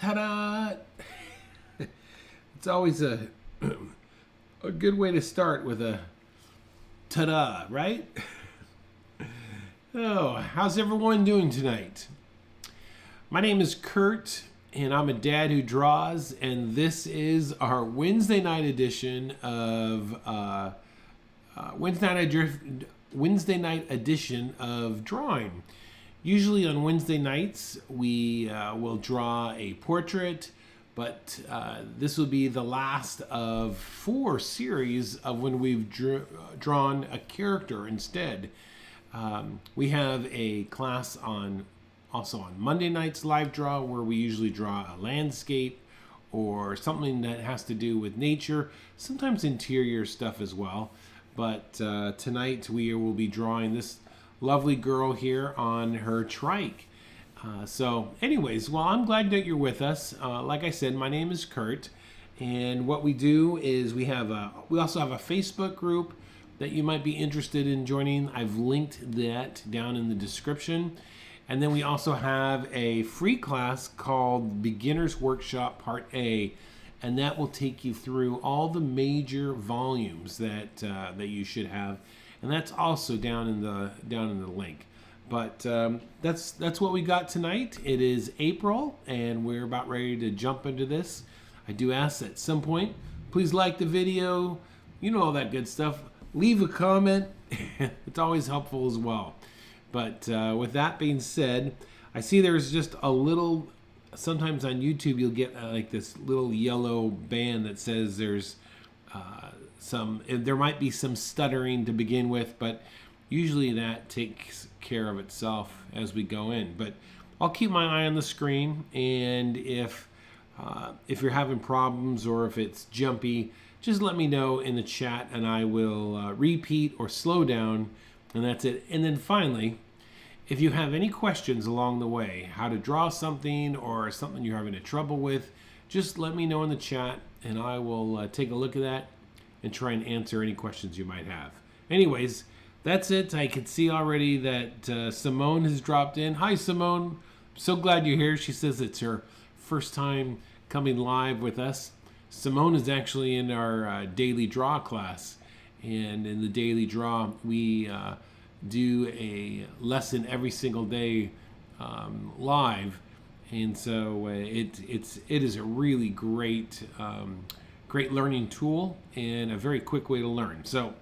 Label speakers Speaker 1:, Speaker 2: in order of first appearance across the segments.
Speaker 1: Ta-da! It's always a good way to start with a ta-da, right? Oh, how's everyone doing tonight? My name is Kurt, and I'm a dad who draws, and this is our Wednesday night edition of Wednesday night edition of drawing. Usually on Wednesday nights we will draw a portrait, but this will be the last of 4 series of when we've drawn a character instead. We have a class also on Monday nights live draw, where we usually draw a landscape or something that has to do with nature, sometimes interior stuff as well. But tonight we will be drawing this lovely girl here on her trike. So anyways, well, I'm glad that you're with us. Like I said, my name is Kurt, and what we do is we also have a Facebook group that you might be interested in joining. I've linked that down in the description. And then we also have a free class called Beginner's Workshop Part A, and that will take you through all the major volumes that you should have, and that's also down in the link. But that's what we got tonight. It is April, and we're about ready to jump into this. I do ask at some point, please like the video, you know, all that good stuff. Leave a comment. It's always helpful as well. But with that being said, I see there's just a little, sometimes on YouTube you'll get like this little yellow band that says there's there might be some stuttering to begin with, but usually that takes care of itself as we go in. But I'll keep my eye on the screen, and if you're having problems or if it's jumpy, just let me know in the chat and I will repeat or slow down, and that's it. And then finally, if you have any questions along the way, how to draw something or something you're having trouble with, just let me know in the chat and I will take a look at that and try and answer any questions you might have. Anyways, that's it. I can see already that Simone has dropped in. Hi, Simone. I'm so glad you're here. She says it's her first time coming live with us. Simone is actually in our daily draw class, and in the daily draw we do a lesson every single day live, and so it is a really great learning tool and a very quick way to learn. So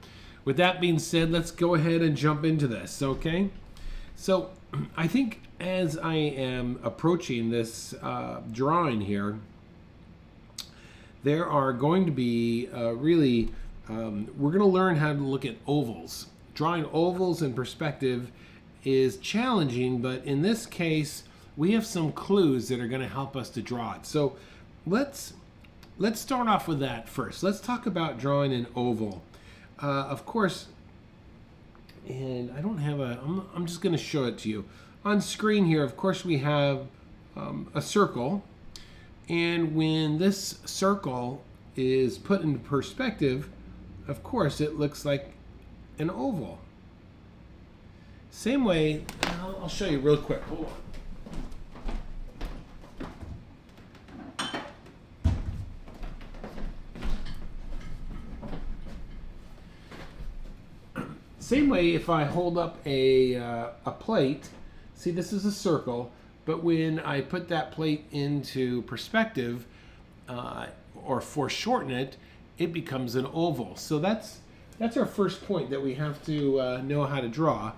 Speaker 1: with that being said, let's go ahead and jump into this, okay? So I think as I am approaching this drawing here, there are going to be we're going to learn how to look at ovals. Drawing ovals in perspective is challenging, but in this case, we have some clues that are going to help us to draw it. So let's start off with that first. Let's talk about drawing an oval. Of course, and I don't have I'm just going to show it to you. On screen here, of course, we have a circle. And when this circle is put into perspective, of course, it looks like an oval. Same way, I'll show you real quick. Hold on. Same way, if I hold up a plate, see, this is a circle. But when I put that plate into perspective or foreshorten it, it becomes an oval. So that's our first point that we have to know how to draw.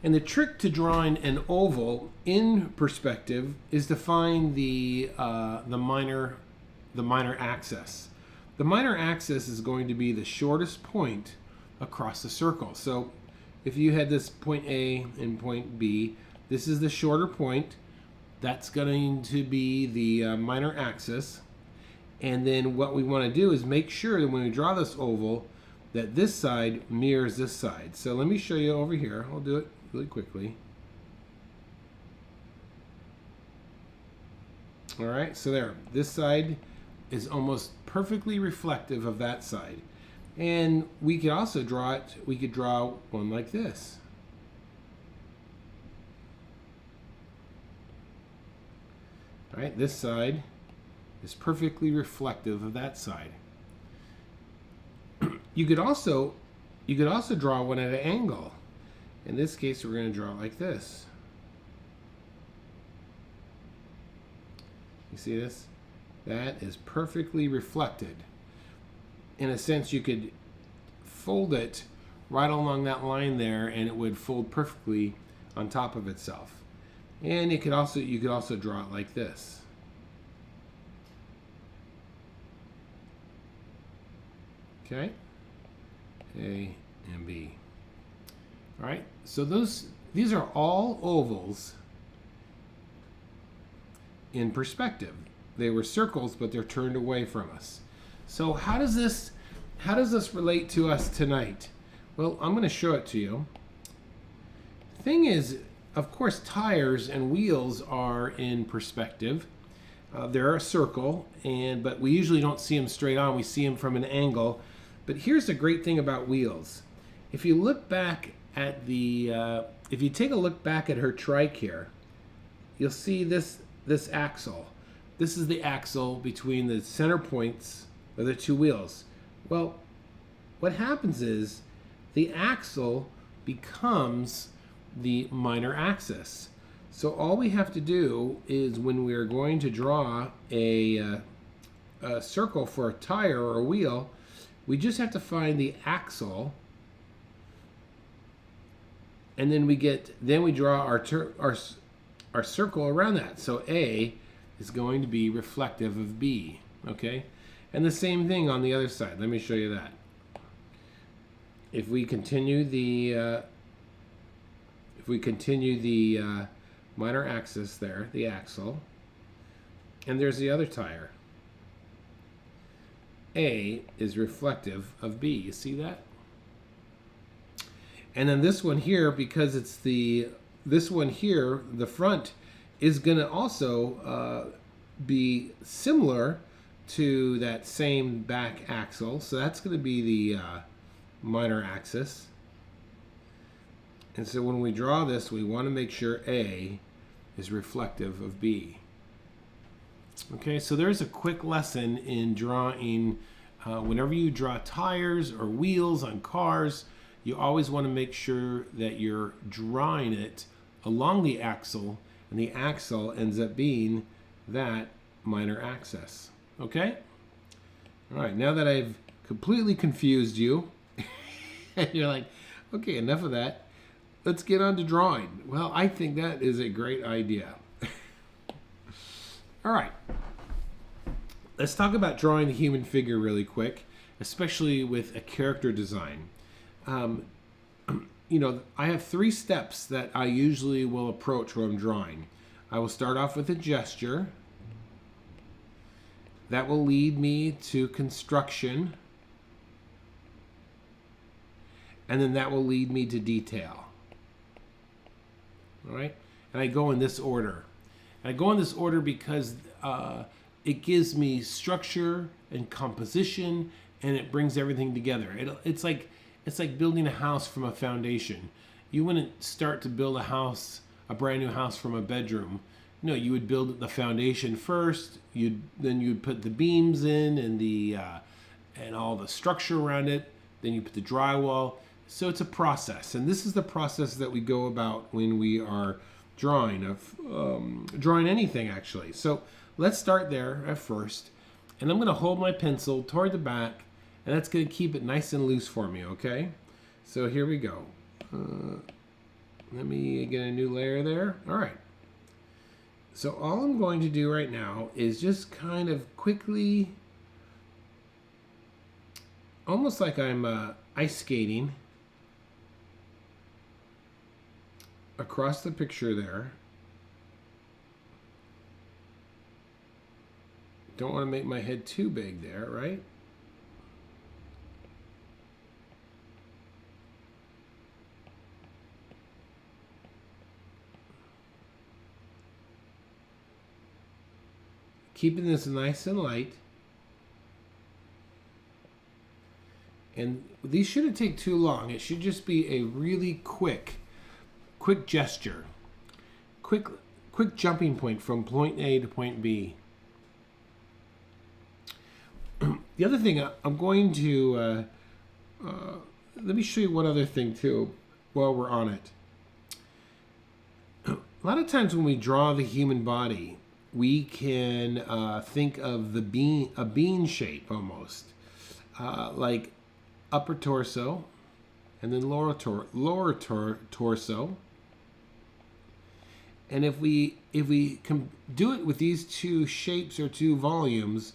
Speaker 1: And the trick to drawing an oval in perspective is to find the minor axis. The minor axis is going to be the shortest point across the circle. So if you had this point A and point B, this is the shorter point. That's going to be the minor axis. And then what we want to do is make sure that when we draw this oval, that this side mirrors this side. So let me show you over here. I'll do it really quickly. All right, so there. This side is almost perfectly reflective of that side. And we could also draw it, we could draw one like this. All right, this side is perfectly reflective of that side. You could also draw one at an angle. In this case, we're going to draw it like this. You see this? That is perfectly reflected. In a sense, you could fold it right along that line there, and it would fold perfectly on top of itself. And you could also draw it like this. Okay, A and B. All right, so these are all ovals in perspective. They were circles, but they're turned away from us. So how does this relate to us tonight? Well, I'm going to show it to you. The thing is, of course, tires and wheels are in perspective. They're a circle, but we usually don't see them straight on. We see them from an angle. But here's the great thing about wheels. If you look back at if you take a look back at her trike here, you'll see this axle. This is the axle between the center points of the two wheels. Well, what happens is the axle becomes the minor axis. So all we have to do is, when we're going to draw a circle for a tire or a wheel, we just have to find the axle, and then we draw our circle around that. So A is going to be reflective of B, okay? And the same thing on the other side. Let me show you that. If we continue the minor axis there, the axle, and there's the other tire. A is reflective of B. You see that? And then this one here, because it's this one here, the front is going to also be similar to that same back axle. So that's going to be the minor axis. And so when we draw this, we want to make sure A is reflective of B. Okay, so there's a quick lesson in drawing. Whenever you draw tires or wheels on cars, you always want to make sure that you're drawing it along the axle, and the axle ends up being that minor axis. Okay? All right, now that I've completely confused you, and you're like, okay, enough of that. Let's get on to drawing. Well, I think that is a great idea. All right. Let's talk about drawing the human figure really quick, especially with a character design. I have 3 steps that I usually will approach when I'm drawing. I will start off with a gesture. That will lead me to construction. And then that will lead me to detail. All right? And I go in this order. And I go in this order because it gives me structure and composition, and it brings everything together. It's like building a house from a foundation. You wouldn't start to build a brand new house from a bedroom. No, you would build the foundation first. Then you'd put the beams in and all the structure around it. Then you put the drywall. So it's a process, and this is the process that we go about when we are drawing anything, actually. So let's start there at first, and I'm going to hold my pencil toward the back, and that's going to keep it nice and loose for me, okay? So here we go. Let me get a new layer there. All right. So all I'm going to do right now is just kind of quickly, almost like I'm ice skating across the picture there. Don't want to make my head too big there, right? Keeping this nice and light. And these shouldn't take too long. It should just be a really quick gesture. Quick quick jumping point from point A to point B. The other thing I'm going to, let me show you one other thing too while we're on it. A lot of times when we draw the human body, we can think of a bean shape almost, like upper torso and then lower torso. And if we can do it with these two shapes or two volumes,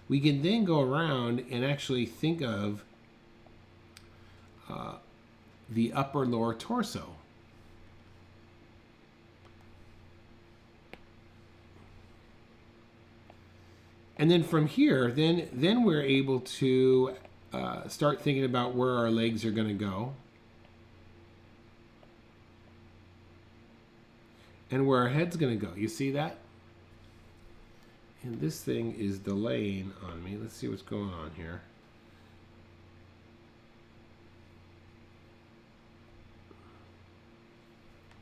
Speaker 1: we can then go around and actually think of the upper lower torso. And then from here, then we're able to start thinking about where our legs are going to go. And where our head's going to go. You see that? And this thing is delaying on me. Let's see what's going on here.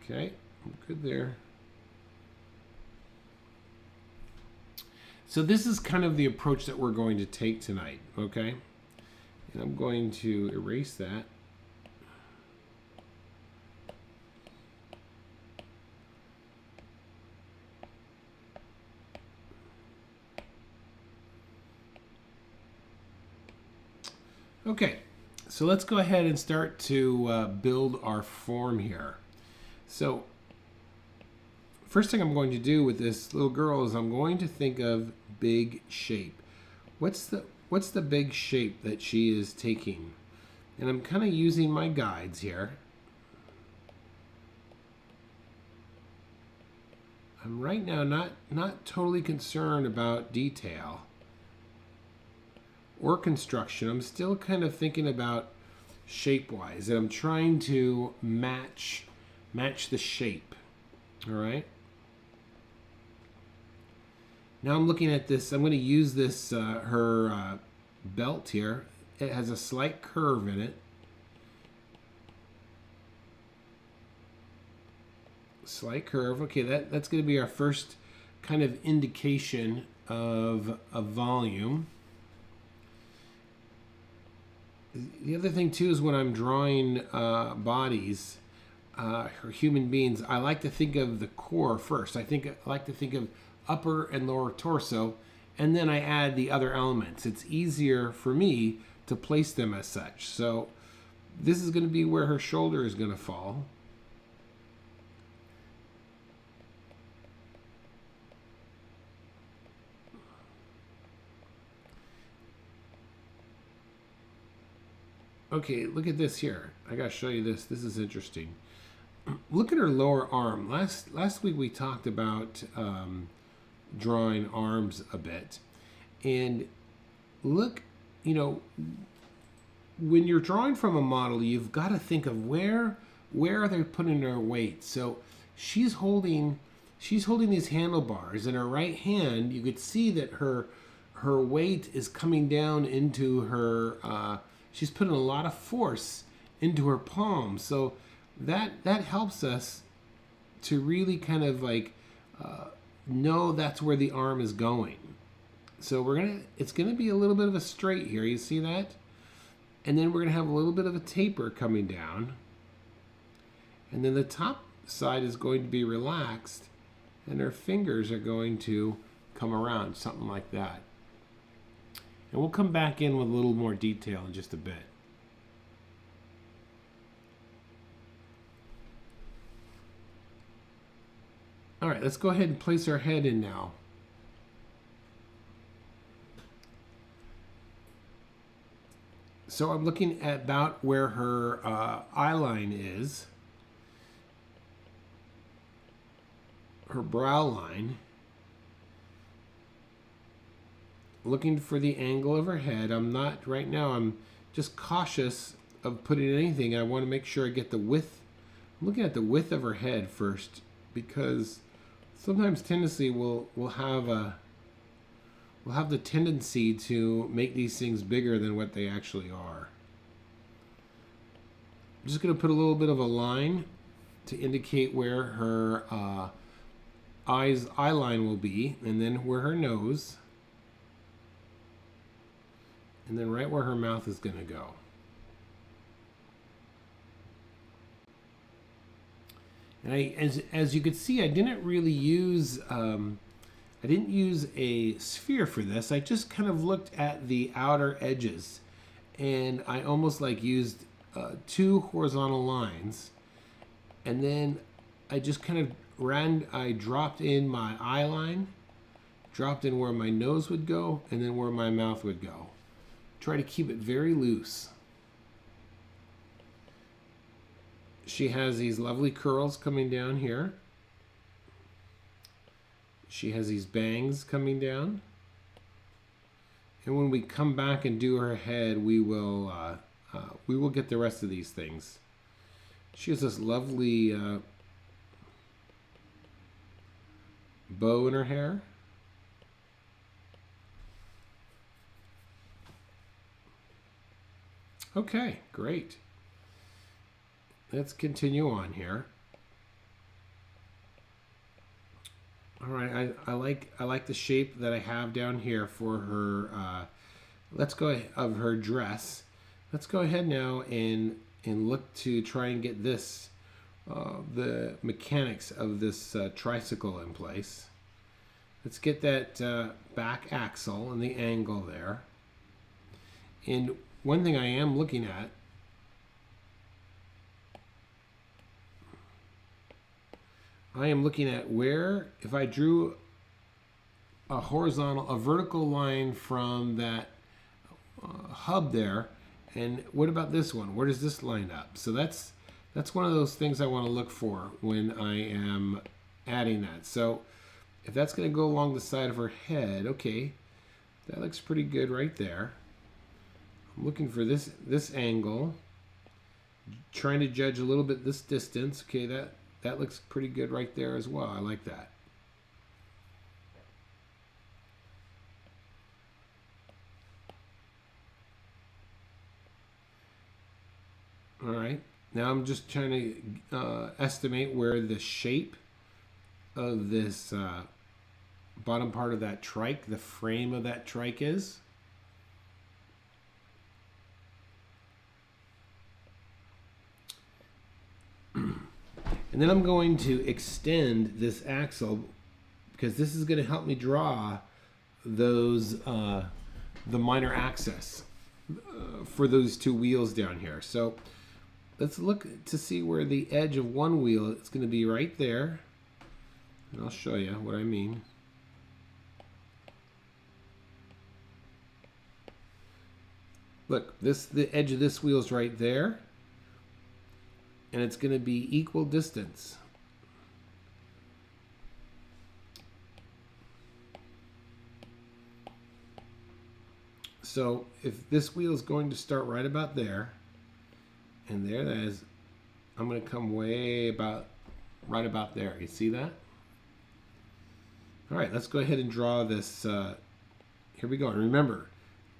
Speaker 1: Okay, I'm good there. So this is kind of the approach that we're going to take tonight, okay? And I'm going to erase that. Okay, so let's go ahead and start to build our form here. So first thing I'm going to do with this little girl is I'm going to think of big shape. What's the big shape that she is taking? And I'm kind of using my guides here. I'm right now not totally concerned about detail or construction. I'm still kind of thinking about shape-wise, and I'm trying to match the shape. All right. Now I'm looking at this. I'm going to use this her belt here. It has a slight curve in it. Slight curve. Okay, that's going to be our first kind of indication of a volume. The other thing too is when I'm drawing bodies, or human beings, I like to think of the core first. I like to think of upper and lower torso, and then I add the other elements. It's easier for me to place them as such. So this is going to be where her shoulder is going to fall. Okay, look at this here. I gotta show you this. This is interesting. Look at her lower arm. Last week we talked about drawing arms a bit, and look, you know, when you're drawing from a model, you've got to think of where are they putting their weight. So she's holding these handlebars in her right hand. You could see that her weight is coming down into her. She's putting a lot of force into her palm, so that helps us to really kind of like know that's where the arm is going. So it's gonna be a little bit of a straight here. You see that? And then we're gonna have a little bit of a taper coming down, and then the top side is going to be relaxed, and her fingers are going to come around, something like that. And we'll come back in with a little more detail in just a bit. All right, let's go ahead and place our head in now. So I'm looking at about where her eye line is, her brow line. Looking for the angle of her head. Right now I'm just cautious of putting anything. I want to make sure I get the width. I'm looking at the width of her head first, because sometimes tendency we'll have the tendency to make these things bigger than what they actually are. I'm just going to put a little bit of a line to indicate where her eye line will be, and then where her nose, and then right where her mouth is going to go. And as you could see, I didn't really use I didn't use a sphere for this. I just kind of looked at the outer edges, and I almost like used 2 horizontal lines, and then I just kind of I dropped in my eye line, dropped in where my nose would go, and then where my mouth would go. Try to keep it very loose. She has these lovely curls coming down here. She has these bangs coming down. And when we come back and do her head, we will get the rest of these things. She has this lovely bow in her hair. Okay, great. Let's continue on here. All right, I like the shape that I have down here for her. Let's go ahead, of her dress. Let's go ahead now and look to try and get this the mechanics of this tricycle in place. Let's get that back axle and the angle there. And one thing I am looking at, where, if I drew a vertical line from that hub there, and what about this one? Where does this line up? So that's one of those things I want to look for when I am adding that. So if that's going to go along the side of her head, okay, that looks pretty good right there. I'm looking for this angle, trying to judge a little bit this distance. Okay, that looks pretty good right there as well. I like that. All right, now I'm just trying to estimate where the shape of this bottom part of that trike, the frame of that trike is. And then I'm going to extend this axle, because this is going to help me draw those the minor axis for those 2 wheels down here. So let's look to see where the edge of one wheel is going to be right there. And I'll show you what I mean. Look, the edge of this wheel is right there. And it's going to be equal distance. So if this wheel is going to start right about there, and there that is, I'm going to come right about there. You see that? All right, let's go ahead and draw this. Here we go. And remember,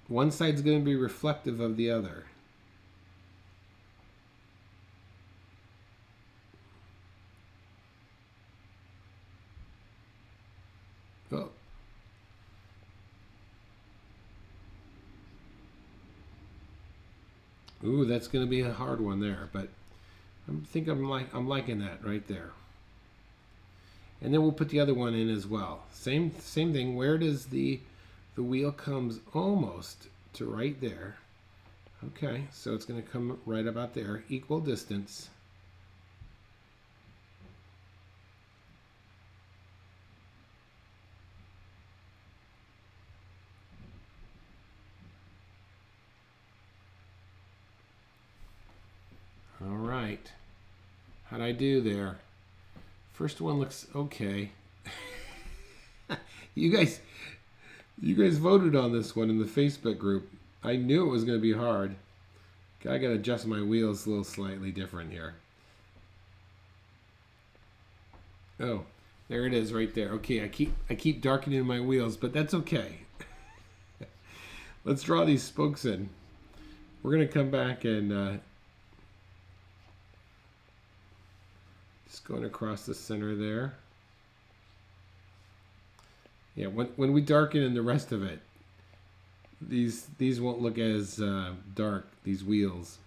Speaker 1: one side's going to be reflective of the other. Oh. Ooh, that's going to be a hard one there, but I'm liking that right there. And then we'll put the other one in as well. Same thing. Where does the wheel comes almost to right there? Okay, so it's going to come right about there, equal distance. All right, how'd I do there? First one looks okay. You guys voted on this one in the Facebook group. I knew it was going to be hard. I got to adjust my wheels a little slightly different here. Oh, there it is right there. Okay, I keep darkening my wheels, but that's okay. Let's draw these spokes in. We're going to come back and just going across the center there. Yeah, when we darken in the rest of it, these won't look as dark, these wheels.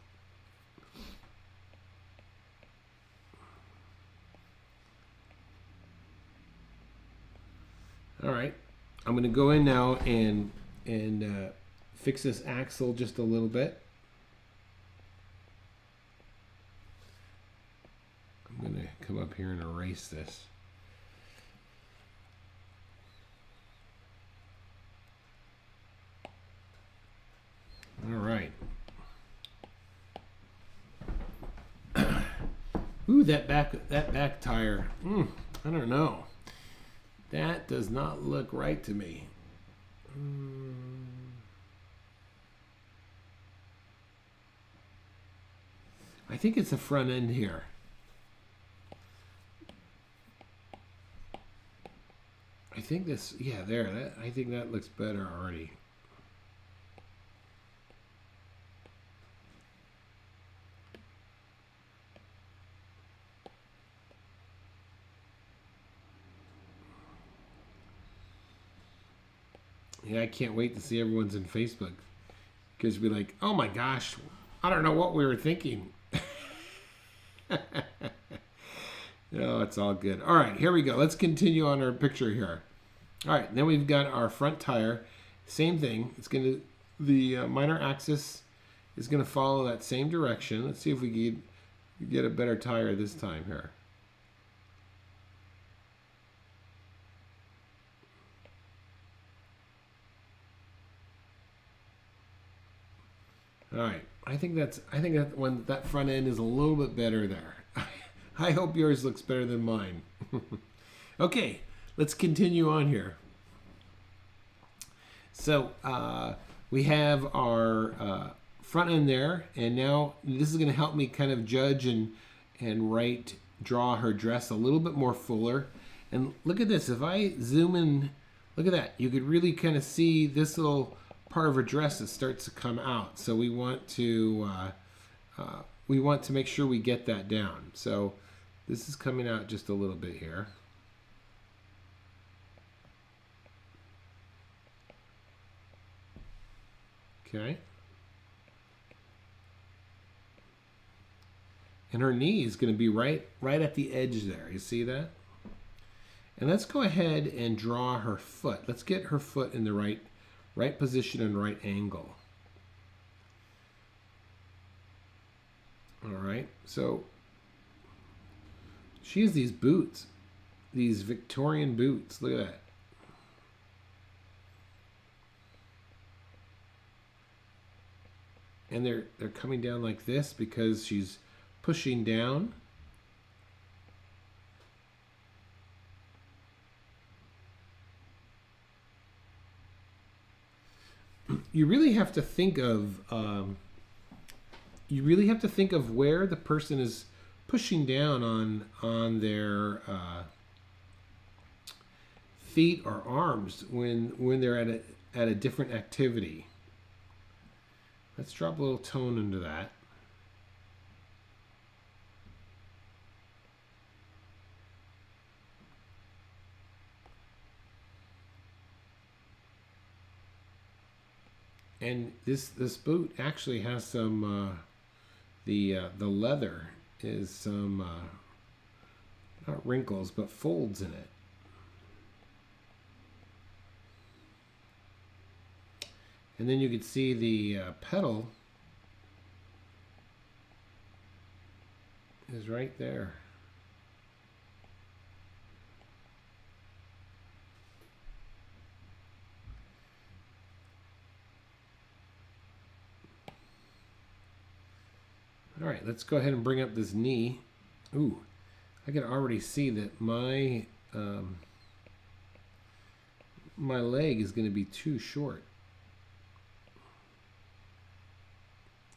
Speaker 1: All right, I'm going to go in now and fix this axle just a little bit. I'm going to come up here and erase this. All right. Ooh, that back tire. I don't know. That does not look right to me. I think it's the front end here. I think this, yeah, there. I think that looks better already. Yeah, I can't wait to see everyone's in Facebook. Because we're like, oh my gosh, I don't know what we were thinking. No, it's all good. All right, here we go. Let's continue on our picture here. All right, then we've got our front tire. Same thing. It's going to, the minor axis is going to follow that same direction. Let's see if we can get a better tire this time here. All right, I think that when that front end is a little bit better there. I hope yours looks better than mine. Okay, let's continue on here. So we have our front end there, and now this is going to help me kind of judge and draw her dress a little bit more fuller. And look at this. If I zoom in, look at that. You could really kind of see this little part of her dress that starts to come out. So we want to make sure we get that down. So this is coming out just a little bit here. Okay. And her knee is going to be right at the edge there. You see that? And let's go ahead and draw her foot. Let's get her foot in the right position and right angle. All right. So she has these boots, these Victorian boots. Look at that. And they're coming down like this because she's pushing down. You really have to think of where the person is pushing down on their feet or arms when they're at a different activity. Let's drop a little tone into that. And this boot actually has some the leather is some not wrinkles but folds in it. And then you can see the pedal is right there. All right, let's go ahead and bring up this knee. Ooh, I can already see that my my leg is going to be too short.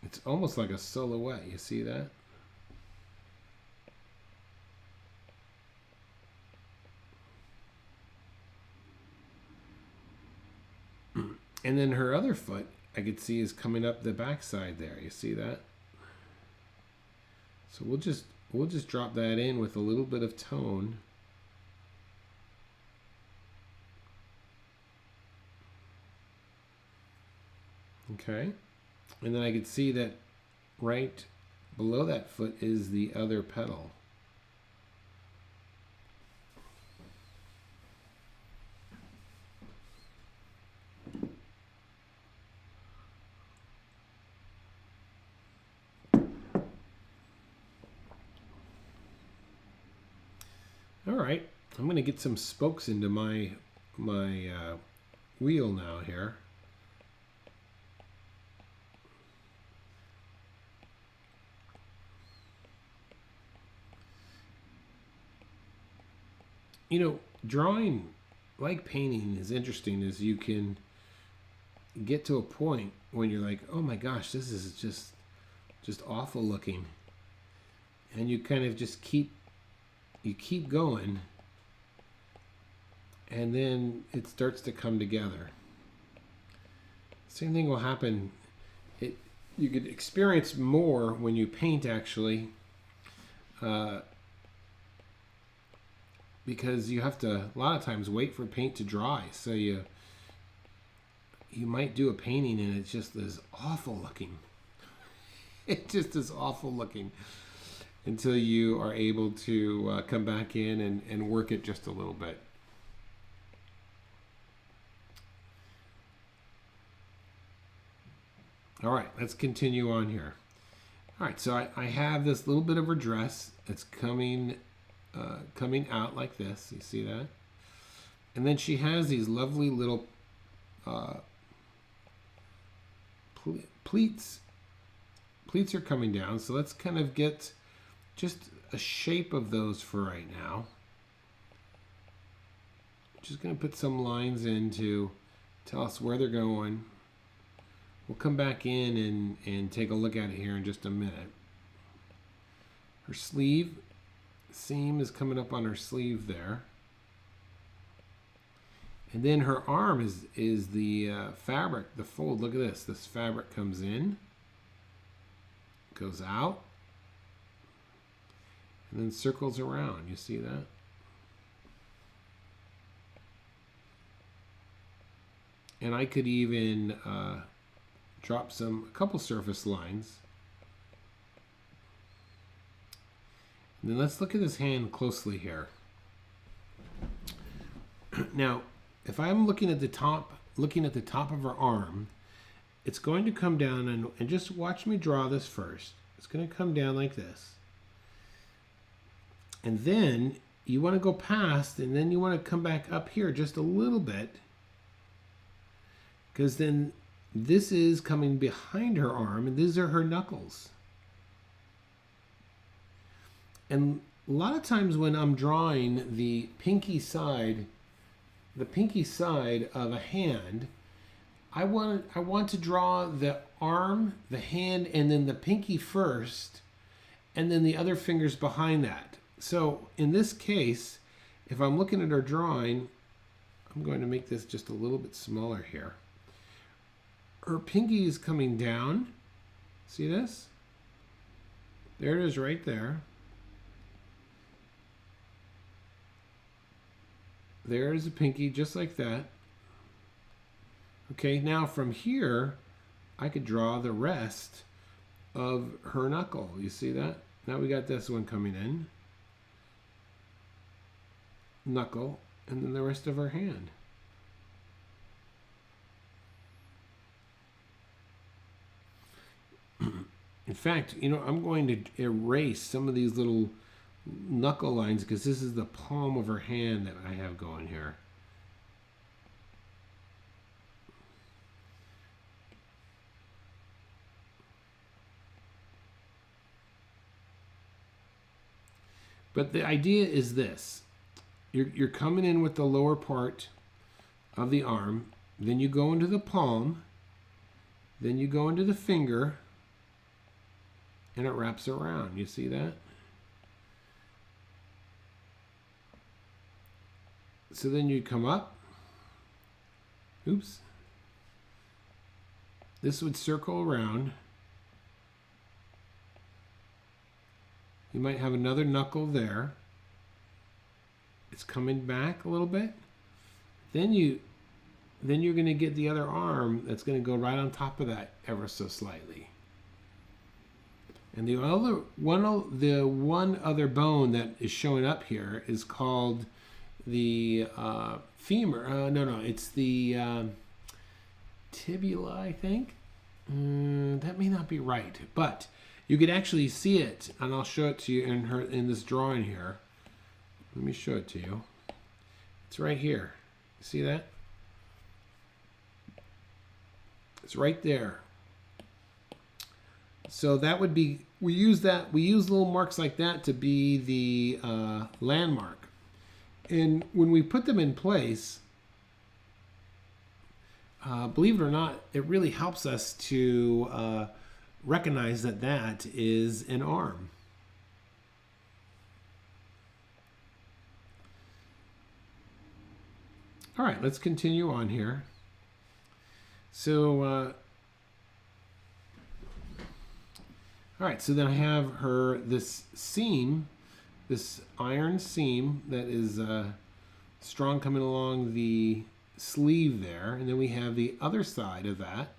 Speaker 1: It's almost like a silhouette. You see that? And then her other foot, I could see, is coming up the backside there. You see that? So we'll just drop that in with a little bit of tone. Okay. And then I could see that right below that foot is the other petal. All right, I'm going to get some spokes into my wheel now here. You know, drawing, like painting, is interesting as you can get to a point when you're like, oh my gosh, this is just awful looking. And you kind of just keep going, and then it starts to come together. Same thing will happen. You could experience more when you paint, actually, because you have to a lot of times wait for paint to dry. So you might do a painting and it's just this awful looking. It just is awful looking until you are able to come back in and work it just a little bit. All right, let's continue on here. All right, so I have this little bit of her dress. It's coming out like this. You see that? And then she has these lovely little pleats. Pleats are coming down, so let's kind of get just a shape of those for right now. Just going to put some lines in to tell us where they're going. We'll come back in and take a look at it here in just a minute. Her sleeve seam is coming up on her sleeve there. And then her arm is the fabric, the fold. Look at this. This fabric comes in, goes out, and then circles around. You see that? And I could even drop a couple surface lines. And then let's look at this hand closely here. Now, if I'm looking at the top of her arm, it's going to come down, and just watch me draw this first. It's going to come down like this. And then you want to go past, and then you want to come back up here just a little bit, because then this is coming behind her arm, and these are her knuckles. And a lot of times when I'm drawing the pinky side of a hand, I want to draw the arm, the hand, and then the pinky first, and then the other fingers behind that. So in this case, if I'm looking at her drawing, I'm going to make this just a little bit smaller here. Her pinky is coming down. See this? There it is right there. There's a pinky just like that. Okay, now from here, I could draw the rest of her knuckle. You see that? Now we got this one coming in. Knuckle, and then the rest of her hand. In fact, you know, I'm going to erase some of these little knuckle lines because this is the palm of her hand that I have going here. But the idea is this. You're coming in with the lower part of the arm, then you go into the palm, then you go into the finger, and it wraps around. You see that? So then you come up. Oops. This would circle around. You might have another knuckle there. It's coming back a little bit. Then you then you're going to get the other arm that's going to go right on top of that ever so slightly. And the one other bone that is showing up here is called the femur. No, it's the tibia, I think. That may not be right, but you could actually see it, and I'll show it to you in this drawing here. Let me show it to you. It's right here. See that? It's right there. So that would be, we use little marks like that to be the landmark. And when we put them in place, believe it or not, it really helps us to recognize that that is an arm. All right, let's continue on here. So, all right, so then I have this seam, this iron seam that is strong coming along the sleeve there. And then we have the other side of that.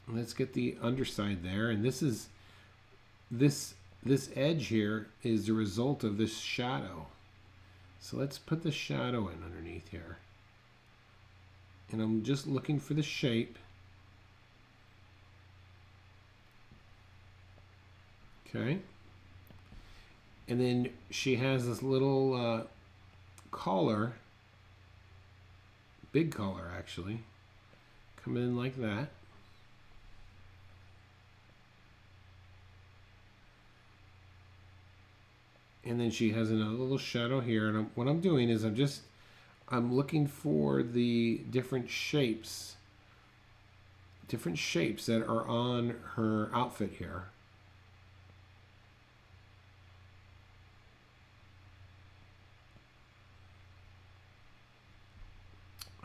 Speaker 1: Let's get the underside there. And this edge here is the result of this shadow. So let's put the shadow in underneath here. And I'm just looking for the shape. Okay. And then she has this little collar, big collar actually, coming in like that. And then she has another little shadow here. And what I'm doing is I'm looking for the different shapes that are on her outfit here.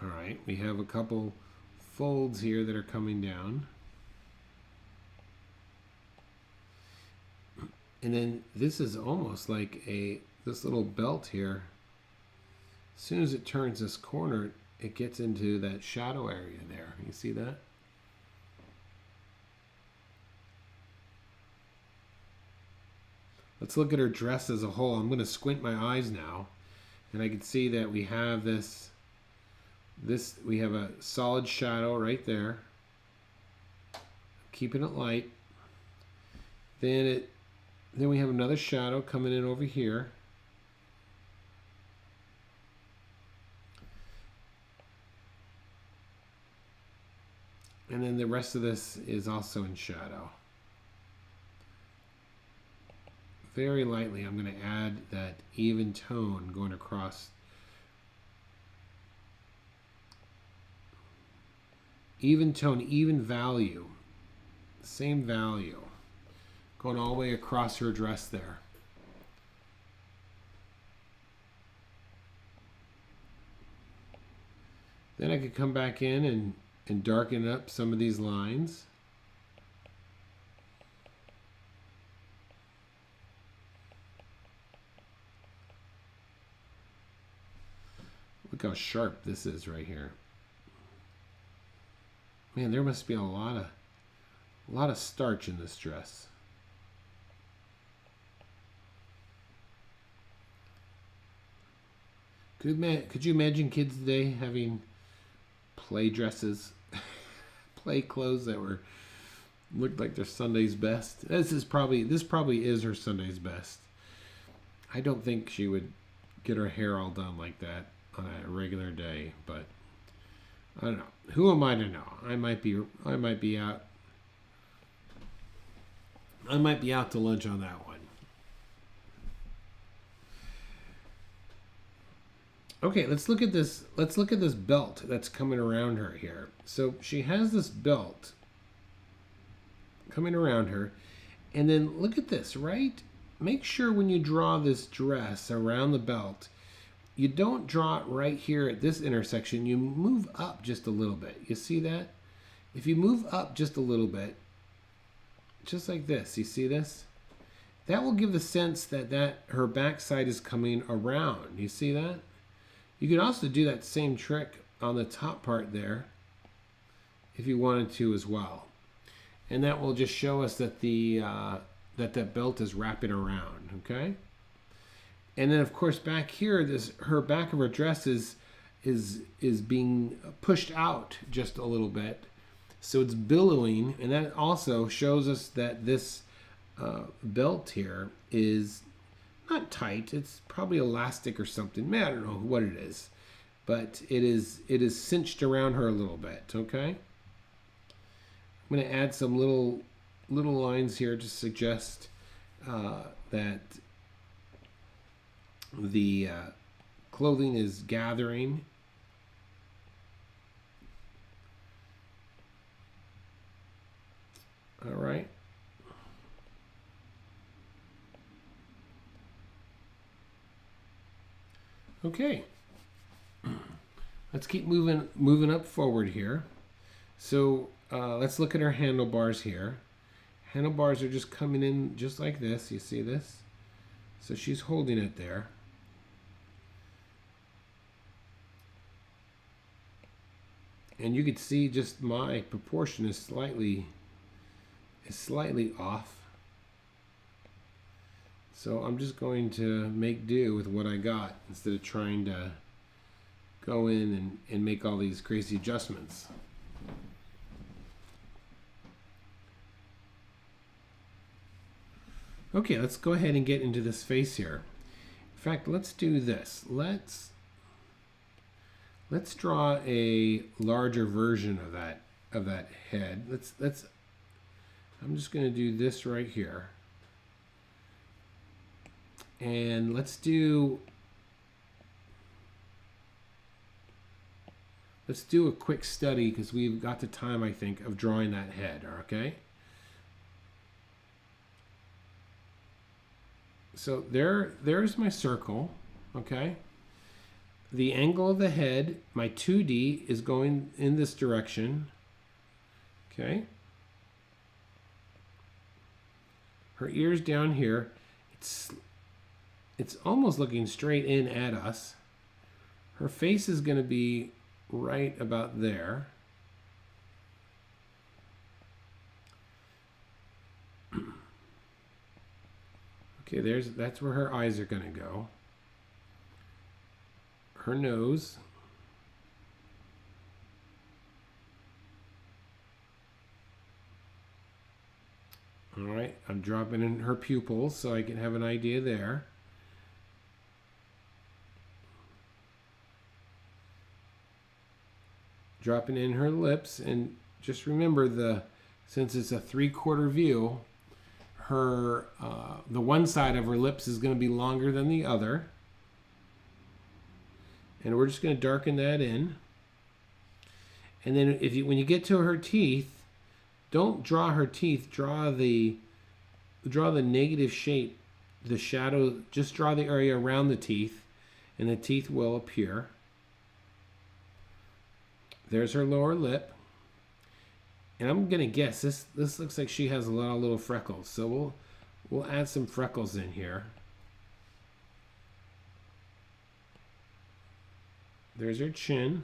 Speaker 1: All right, we have a couple folds here that are coming down. And then this is almost like this little belt here. As soon as it turns this corner, it gets into that shadow area there. You see that? Let's look at her dress as a whole. I'm going to squint my eyes now, and I can see that we have we have a solid shadow right there, keeping it light. Then we have another shadow coming in over here. And then the rest of this is also in shadow. Very lightly, I'm going to add that even tone going across. Even tone, even value. Same value. Going all the way across her dress there. Then I could come back in and darken up some of these lines. Look how sharp this is right here. Man, there must be a lot of starch in this dress. Could you imagine kids today having play dresses, play clothes that looked like their Sunday's best? This probably is her Sunday's best. I don't think she would get her hair all done like that on a regular day, but I don't know. Who am I to know? I might be out. I might be out to lunch on that one. Okay, let's look at this. Let's look at this belt that's coming around her here. So she has this belt coming around her, and then look at this, right? Make sure when you draw this dress around the belt, you don't draw it right here at this intersection. You move up just a little bit. You see that? If you move up just a little bit, just like this, you see this? that will give the sense that her backside is coming around. You see that? You could also do that same trick on the top part there if you wanted to as well. And that will just show us that that belt is wrapping around, okay? And then of course back here, her back of her dress is being pushed out just a little bit. So it's billowing, and that also shows us that this belt here is not tight. It's probably elastic or something. Man, I don't know what it is, but it is cinched around her a little bit. Okay. I'm going to add some little lines here to suggest that the clothing is gathering. All right. Okay. Let's keep moving up forward here. So let's look at our handlebars here. Handlebars are just coming in just like this. You see this? So she's holding it there. And you can see just my proportion is slightly off. So I'm just going to make do with what I got instead of trying to go in and make all these crazy adjustments. Okay, let's go ahead and get into this face here. In fact, let's do this. Let's draw a larger version of that head. I'm just going to do this right here. And let's do a quick study because we've got the time, I think, of drawing that head, okay? So there's my circle, okay? The angle of the head, my 2D, is going in this direction, okay? Her ear's down here. It's almost looking straight in at us. Her face is going to be right about there. Okay, that's where her eyes are going to go. Her nose. All right, I'm dropping in her pupils so I can have an idea there. Dropping in her lips, and just remember since it's a 3/4 view, the one side of her lips is going to be longer than the other. And we're just going to darken that in. And then when you get to her teeth, don't draw her teeth, draw the negative shape, the shadow, just draw the area around the teeth, and the teeth will appear. There's her lower lip. And I'm going to guess, this looks like she has a lot of little freckles. So we'll add some freckles in here. There's her chin.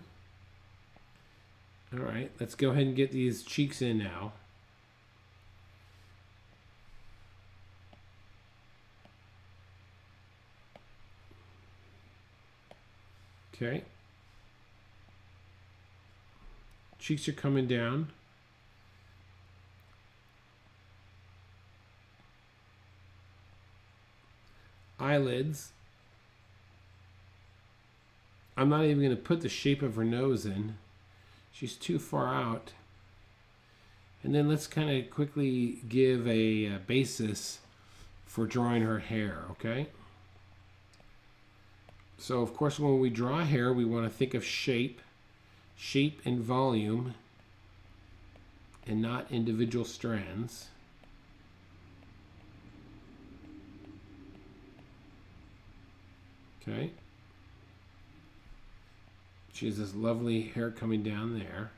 Speaker 1: All right, let's go ahead and get these cheeks in now. Okay. Cheeks are coming down. Eyelids. I'm not even going to put the shape of her nose in. She's too far out. And then let's kind of quickly give a basis for drawing her hair, okay? So of course when we draw hair, we want to think of shape and volume, and not individual strands. Okay. She has this lovely hair coming down there.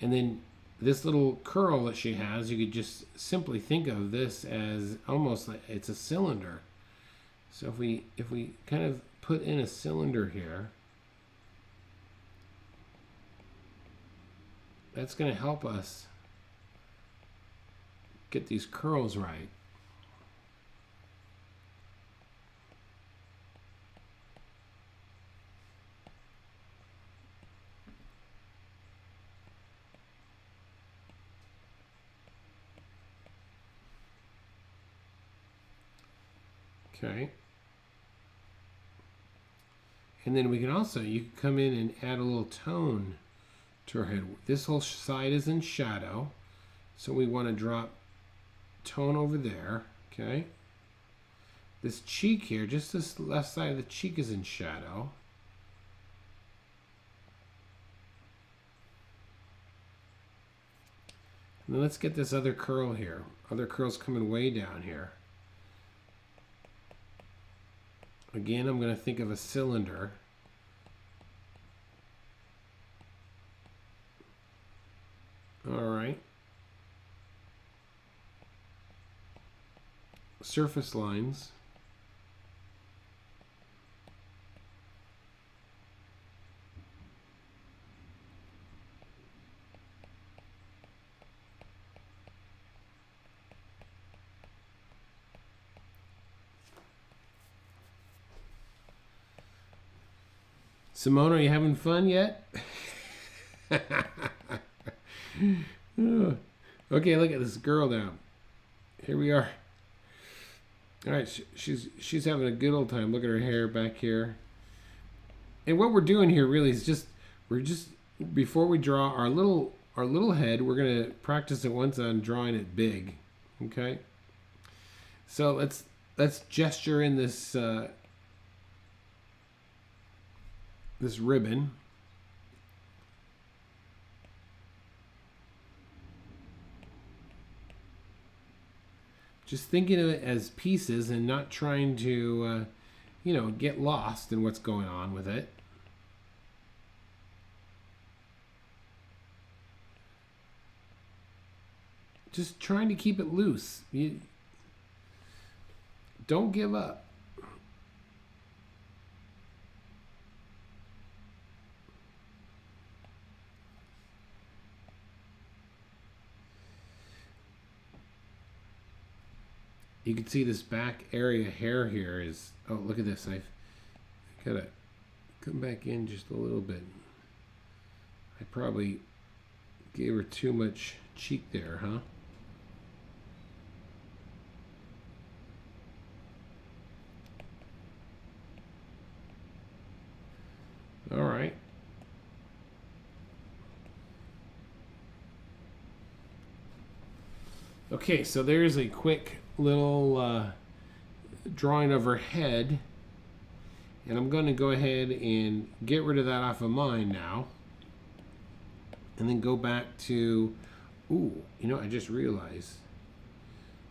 Speaker 1: And then this little curl that she has, you could just simply think of this as almost like it's a cylinder. So if we kind of put in a cylinder here, that's going to help us get these curls right. Okay. And then we can also, you can come in and add a little tone to her head. This whole side is in shadow, so we want to drop tone over there, okay? This cheek here, just this left side of the cheek is in shadow. And then let's get this other curl here. Other curls coming way down here. Again, I'm going to think of a cylinder. All right. Surface lines. Simone, are you having fun yet? Okay, look at this girl now. Here we are. All right, she's having a good old time. Look at her hair back here. And what we're doing here really is we're just before we draw our little head, we're gonna practice it once on drawing it big. Okay. So let's gesture in this this ribbon. Just thinking of it as pieces and not trying to, you know, get lost in what's going on with it. Just trying to keep it loose. You don't give up. You can see this back area hair here is, oh, look at this. I've got to come back in just a little bit. I probably gave her too much cheek there, huh? All right. Okay, so there's a quick little drawing of her head, and I'm going to go ahead and get rid of that off of mine now, and then go back to, ooh, you know, I just realized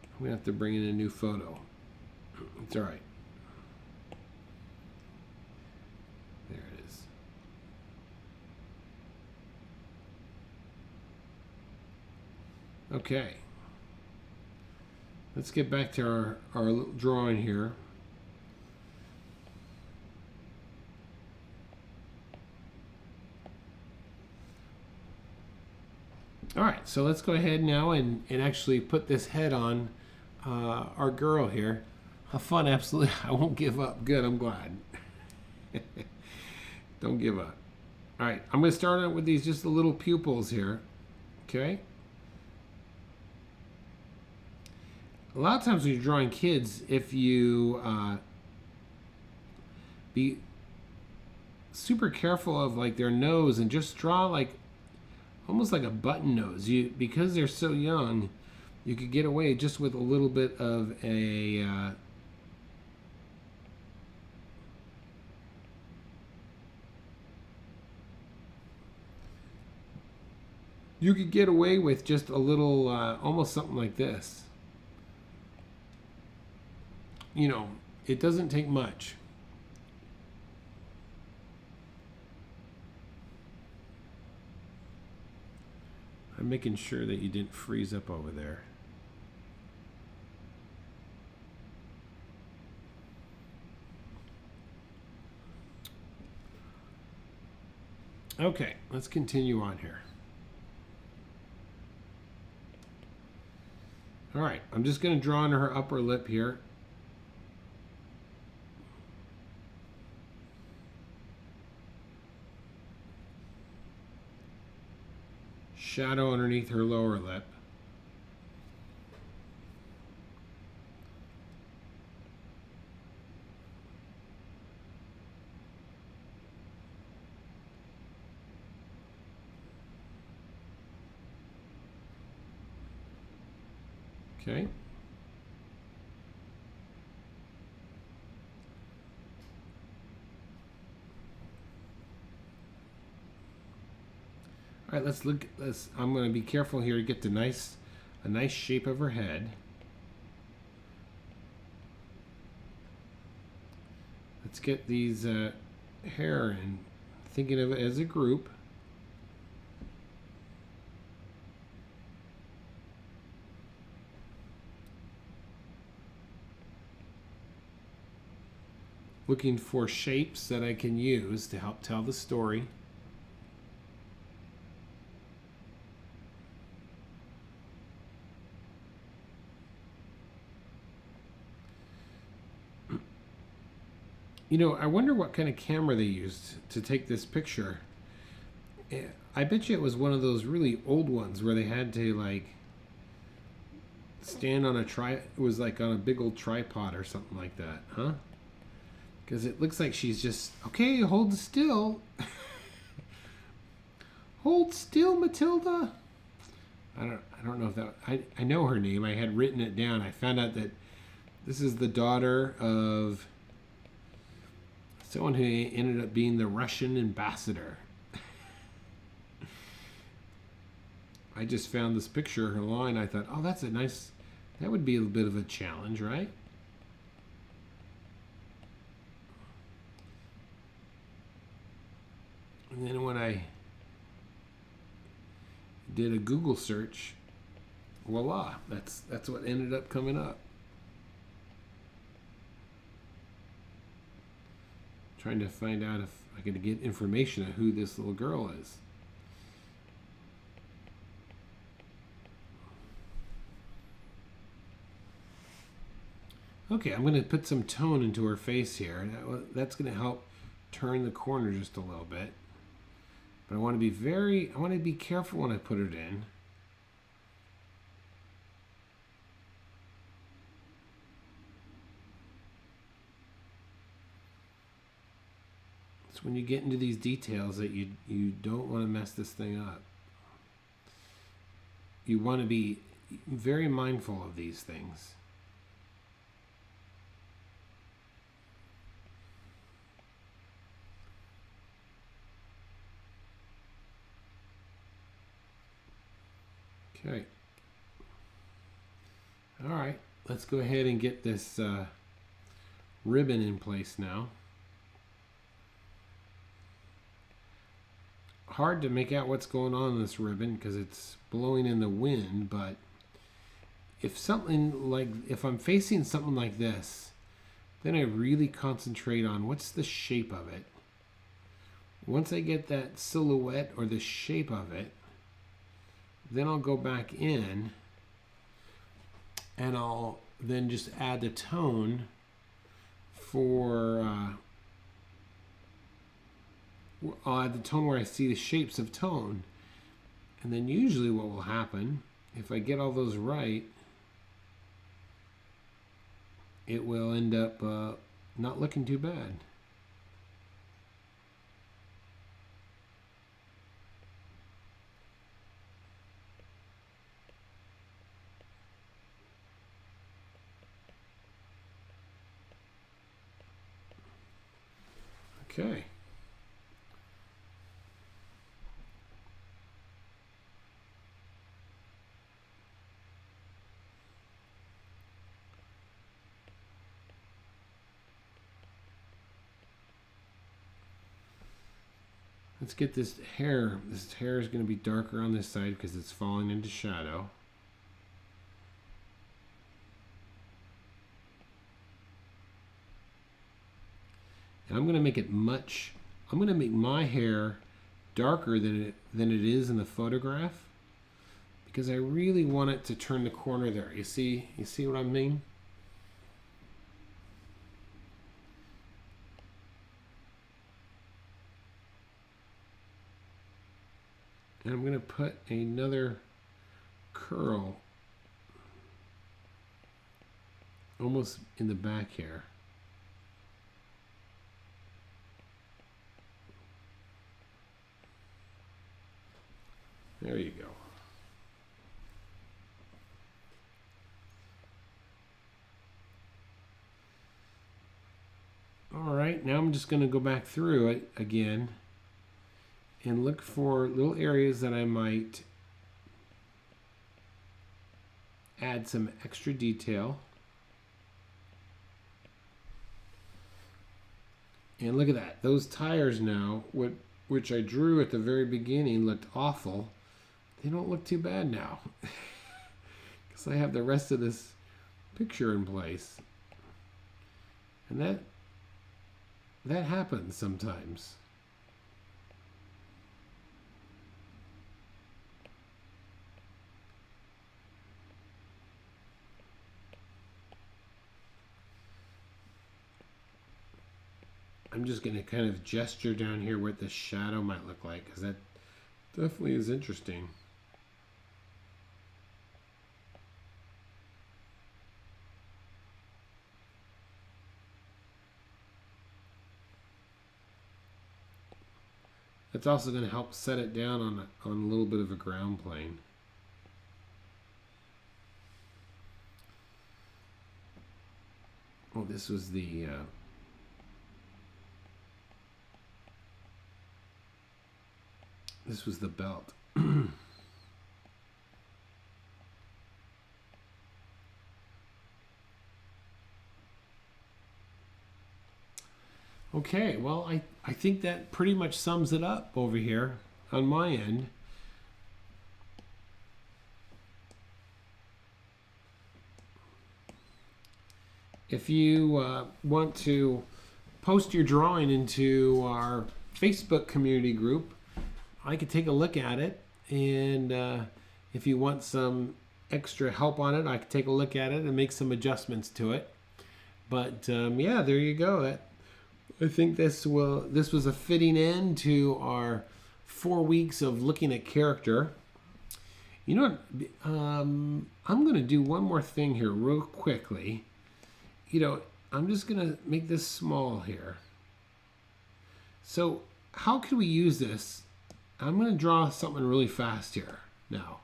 Speaker 1: I'm going to have to bring in a new photo. It's all right. There it is. Okay. Let's get back to our little drawing here. All right, so let's go ahead now and actually put this head on our girl here. Have fun, absolutely. I won't give up. Good, I'm glad. Don't give up. All right, I'm going to start out with these just the little pupils here. Okay. A lot of times when you're drawing kids, if you be super careful of like their nose and just draw like almost like a button nose. Because they're so young, you could get away just with a little bit of a you could get away with just a little almost something like this. You know, it doesn't take much. I'm making sure that you didn't freeze up over there. Okay, let's continue on here. All right, I'm just going to draw on her upper lip here. Shadow underneath her lower lip. Okay. All right, let's look. I'm going to be careful here to get the a nice shape of her head. Let's get these hair and thinking of it as a group. Looking for shapes that I can use to help tell the story. You know, I wonder what kind of camera they used to take this picture. I bet you it was one of those really old ones where they had to like stand on it was like on a big old tripod or something like that, huh? Because it looks like she's just, okay, hold still. Hold still, Matilda. I don't know if that, I know her name. I had written it down. I found out that this is the daughter of someone who ended up being the Russian ambassador. I just found this picture of her line. I thought, oh, that's a nice, that would be a bit of a challenge, right? And then when I did a Google search, voila, that's what ended up coming up. Trying to find out if I could get information on who this little girl is. Okay, I'm going to put some tone into her face here. That's going to help turn the corner just a little bit. But I want to be careful when I put it in. It's when you get into these details that you don't want to mess this thing up. You want to be very mindful of these things. Okay. All right, let's go ahead and get this ribbon in place now. Hard to make out what's going on in this ribbon because it's blowing in the wind, but if I'm facing something like this, then I really concentrate on what's the shape of it. Once I get that silhouette or the shape of it, then I'll go back in and I'll then just add the tone for I'll add the tone where I see the shapes of tone. And then usually what will happen, if I get all those right, it will end up not looking too bad. Okay. let's get this hair. This hair is going to be darker on this side because it's falling into shadow. And I'm going to make it I'm going to make my hair darker than it is in the photograph, because I really want it to turn the corner there. You see what I mean? And I'm going to put another curl almost in the back here. There you go. All right, now I'm just going to go back through it again and look for little areas that I might add some extra detail. And look at that. Those tires now, which I drew at the very beginning, looked awful. They don't look too bad now because I have the rest of this picture in place. And that happens sometimes. I'm just going to kind of gesture down here what the shadow might look like, because that definitely is interesting. It's also going to help set it down on a little bit of a ground plane. Oh, this was the belt. Okay, well, I think that pretty much sums it up over here on my end. If you want to post your drawing into our Facebook community group, I could take a look at it, and if you want some extra help on it, I could take a look at it and make some adjustments to it. But yeah, there you go. I think this was a fitting end to our 4 weeks of looking at character. You know what? I'm going to do one more thing here real quickly. You know, I'm just going to make this small here. So how can we use this? I'm going to draw something really fast here now.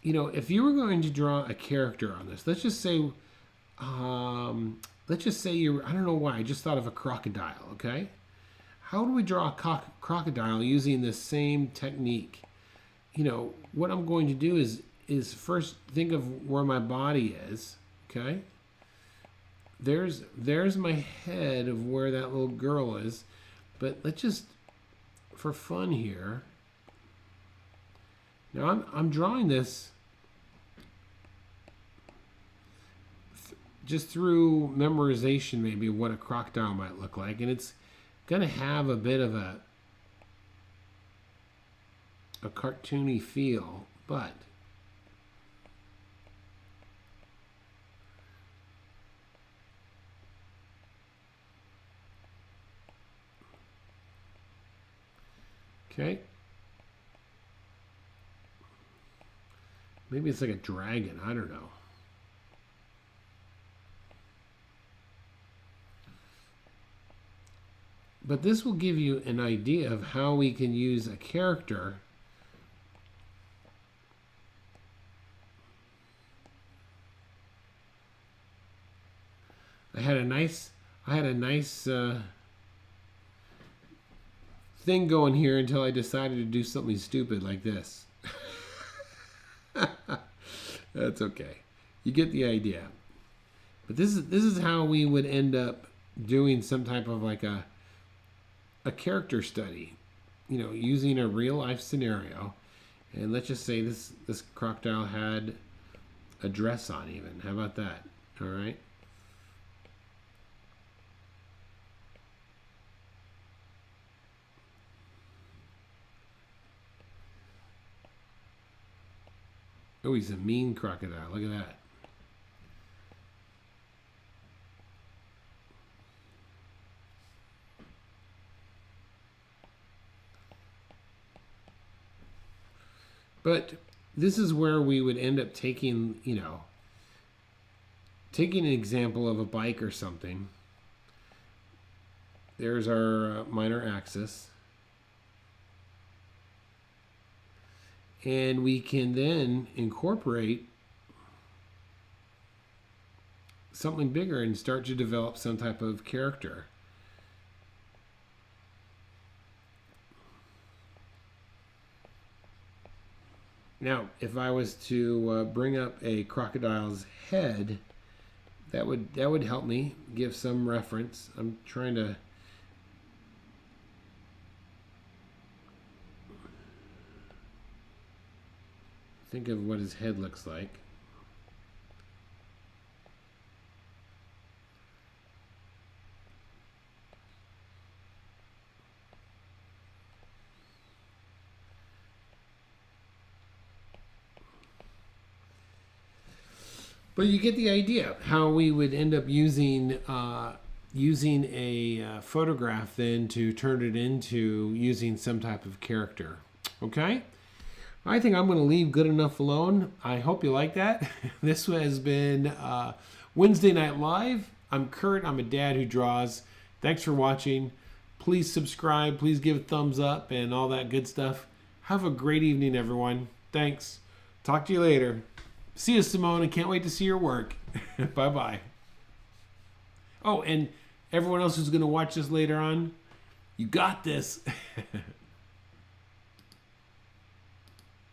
Speaker 1: You know, if you were going to draw a character on this, let's just say you're, I don't know why, I just thought of a crocodile, okay? How do we draw a crocodile using the same technique? You know, what I'm going to do is first think of where my body is, okay? There's my head of where that little girl is, but let's just, for fun here, now I'm drawing this just through memorization, maybe, of what a crocodile might look like, and it's going to have a bit of a cartoony feel, but okay. Maybe it's like a dragon, I don't know. But this will give you an idea of how we can use a character I had a nice thing going here until I decided to do something stupid like this. That's okay. You get the idea. But this is how we would end up doing some type of like a a character study, using a real life scenario. And let's just say this crocodile had a dress on even. How about that? All right. Oh, he's a mean crocodile. Look at that. But this is where we would end up taking, taking an example of a bike or something. There's our minor axis. And we can then incorporate something bigger and start to develop some type of character. Now, if I was to bring up a crocodile's head, that would help me give some reference. I'm trying to think of what his head looks like. But you get the idea how we would end up using a photograph then to turn it into using some type of character. Okay? I think I'm going to leave good enough alone. I hope you like that. This has been Wednesday Night Live. I'm Kurt. I'm a dad who draws. Thanks for watching. Please subscribe. Please give a thumbs up and all that good stuff. Have a great evening, everyone. Thanks. Talk to you later. See you, Simone. I can't wait to see your work. Bye-bye. Oh, and everyone else who's going to watch this later on, you got this.